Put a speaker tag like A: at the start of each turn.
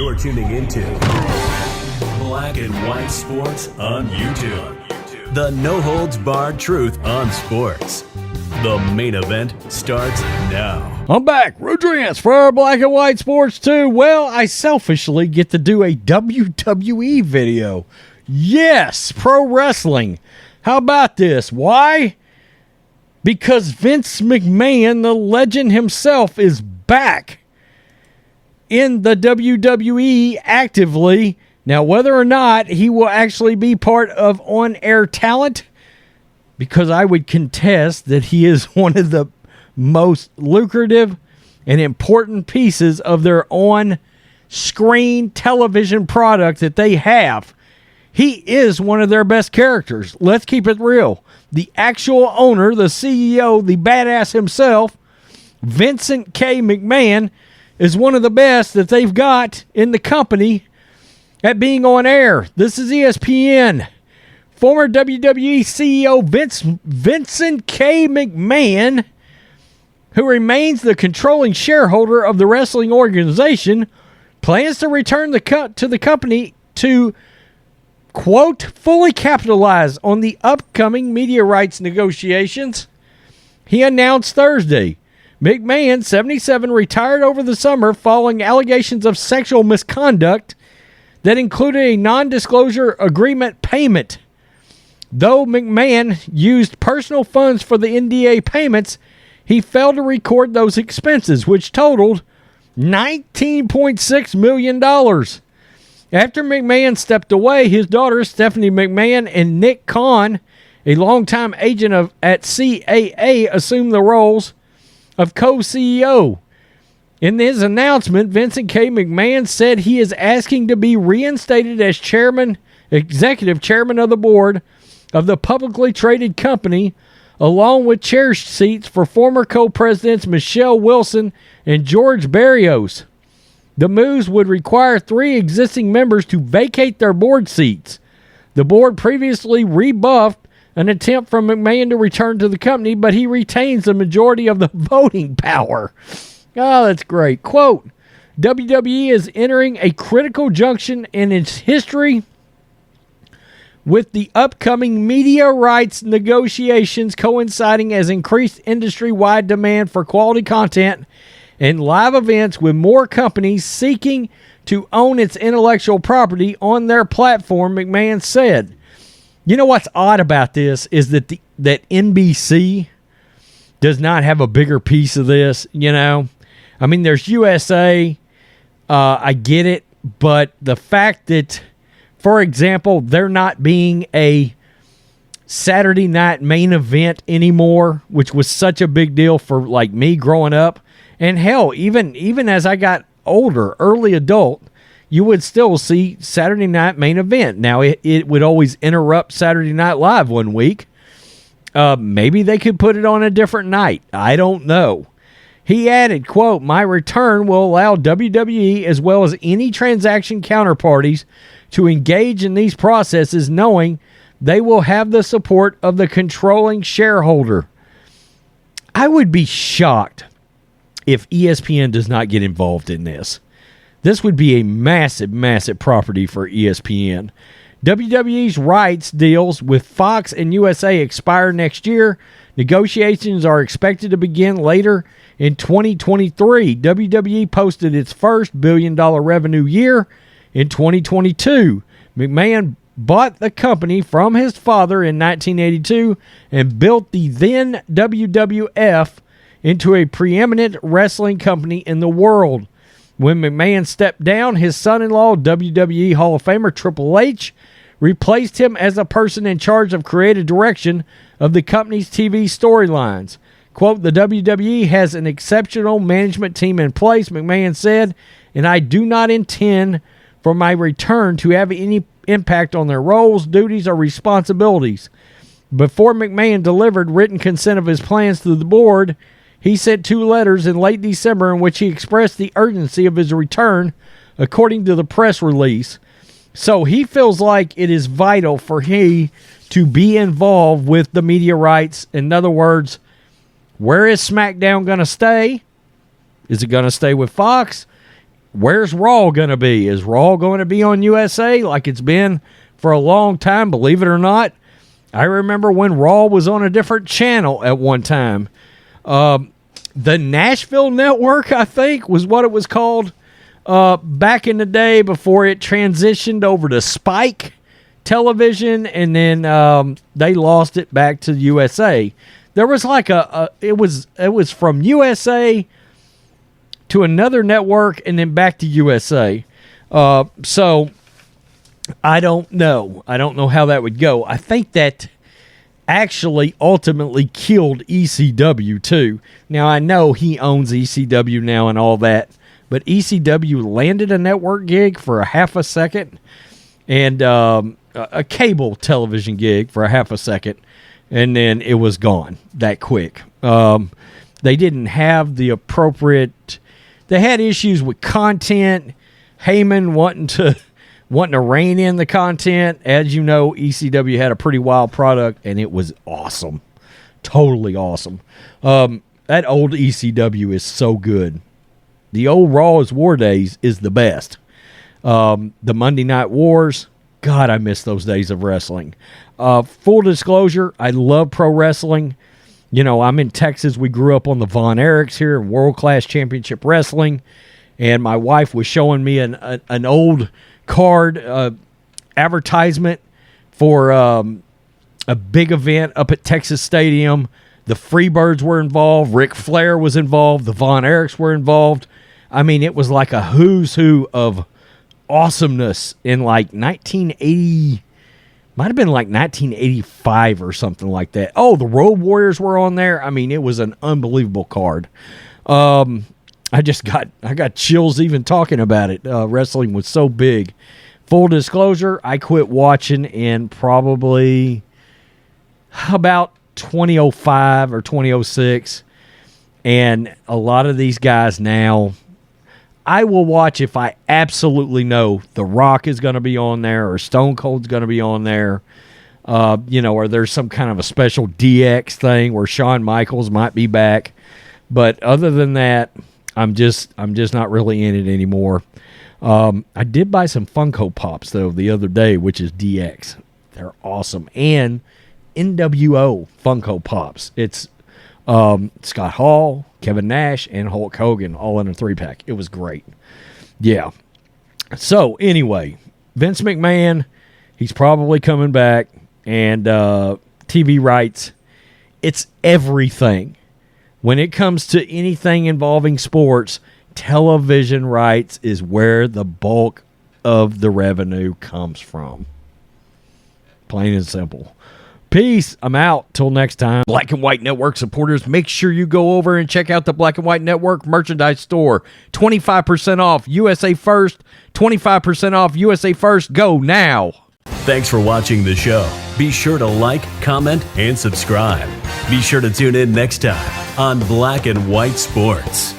A: You're tuning into Black and White Sports on YouTube. The no-holds-barred truth on sports. The main event starts now.
B: I'm back. Rodriguez for Black and White Sports 2. Well, I selfishly get to do a WWE video. Yes, pro wrestling. How about this? Why? Because Vince McMahon, the legend himself, is back in the WWE actively. Now, whether or not he will actually be part of on-air talent, because I would contest that he is one of the most lucrative and important pieces of their on-screen television product that they have. He is one of their best characters. Let's keep it real. The actual owner, the CEO, the badass himself, Vincent K. McMahon, is one of the best that they've got in the company at being on air. This is ESPN. Former WWE CEO Vincent K. McMahon, who remains the controlling shareholder of the wrestling organization, plans to return to the company to, quote, fully capitalize on the upcoming media rights negotiations. He announced Thursday. McMahon, 77, retired over the summer following allegations of sexual misconduct that included a non-disclosure agreement payment. Though McMahon used personal funds for the NDA payments, he failed to record those expenses, which totaled $19.6 million. After McMahon stepped away, his daughters, Stephanie McMahon and Nick Khan, a longtime agent at CAA, assumed the roles of co-CEO. In his announcement, Vincent K. McMahon said he is asking to be reinstated as executive chairman of the board of the publicly traded company, along with chair seats for former co-presidents Michelle Wilson and George Barrios. The moves would require 3 existing members to vacate their board seats. The board previously rebuffed an attempt from McMahon to return to the company, but he retains the majority of the voting power. Oh, that's great. Quote, WWE is entering a critical junction in its history with the upcoming media rights negotiations coinciding as increased industry-wide demand for quality content and live events, with more companies seeking to own its intellectual property on their platform, McMahon said. You know what's odd about this is that that NBC does not have a bigger piece of this, you know. I mean, there's USA, I get it, but the fact that, for example, they're not being a Saturday night main event anymore, which was such a big deal for like me growing up, and hell, even as I got older, early adult, you would still see Saturday night main event. Now, it would always interrupt Saturday Night Live one week. Maybe they could put it on a different night. I don't know. He added, quote, my return will allow WWE as well as any transaction counterparties to engage in these processes, knowing they will have the support of the controlling shareholder. I would be shocked if ESPN does not get involved in this. This would be a massive, massive property for ESPN. WWE's rights deals with Fox and USA expire next year. Negotiations are expected to begin later in 2023. WWE posted its first billion-dollar revenue year in 2022. McMahon bought the company from his father in 1982 and built the then WWF into a preeminent wrestling company in the world. When McMahon stepped down, his son-in-law, WWE Hall of Famer Triple H, replaced him as a person in charge of creative direction of the company's TV storylines. Quote, the WWE has an exceptional management team in place, McMahon said, and I do not intend for my return to have any impact on their roles, duties, or responsibilities. Before McMahon delivered written consent of his plans to the board, he sent 2 letters in late December in which he expressed the urgency of his return, according to the press release. So he feels like it is vital for he to be involved with the media rights. In other words, where is SmackDown going to stay? Is it going to stay with Fox? where's Raw going to be? Is Raw going to be on USA like it's been for a long time? Believe it or not, I remember when Raw was on a different channel at one time. The Nashville Network, I think, was what it was called back in the day before it transitioned over to Spike Television, and then they lost it back to USA. There was like it was from USA to another network and then back to USA. So I don't know. I don't know how that would go. I think that actually ultimately killed ECW too. Now I know he owns ECW now and all that, but ECW landed a network gig for a half a second and a cable television gig for a half a second, and then it was gone that quick. They didn't have the appropriate. They had issues with content. Heyman wanting to rein in the content. As you know, ECW had a pretty wild product, and it was awesome. Totally awesome. That old ECW is so good. The old Raw is War Days is the best. The Monday Night Wars, God, I miss those days of wrestling. Full disclosure, I love pro wrestling. You know, I'm in Texas. We grew up on the Von Erichs here in World Class Championship Wrestling, and my wife was showing me an old card advertisement for a big event up at Texas Stadium. The Freebirds were involved. Ric Flair was involved. The Von Erichs were involved. I mean, it was like a who's who of awesomeness in like 1980. Might have been like 1985 or something like that. Oh, the Road Warriors were on there. I mean, it was an unbelievable card. I got chills even talking about it. Wrestling was so big. Full disclosure, I quit watching in probably about 2005 or 2006. And a lot of these guys now, I will watch if I absolutely know The Rock is going to be on there or Stone Cold's going to be on there. Or there's some kind of a special DX thing where Shawn Michaels might be back. But other than that, I'm just not really in it anymore. I did buy some Funko Pops though the other day, which is DX. They're awesome. And NWO Funko Pops. It's Scott Hall, Kevin Nash, and Hulk Hogan all in a 3-pack. It was great. Yeah. So anyway, Vince McMahon, he's probably coming back, and TV rights. It's everything. When it comes to anything involving sports, television rights is where the bulk of the revenue comes from. Plain and simple. Peace. I'm out. Till next time. Black and White Network supporters, make sure you go over and check out the Black and White Network merchandise store. 25% off USA First. 25% off USA First. Go now.
A: Thanks for watching the show. Be sure to like, comment, and subscribe. Be sure to tune in next time on Black and White Sports.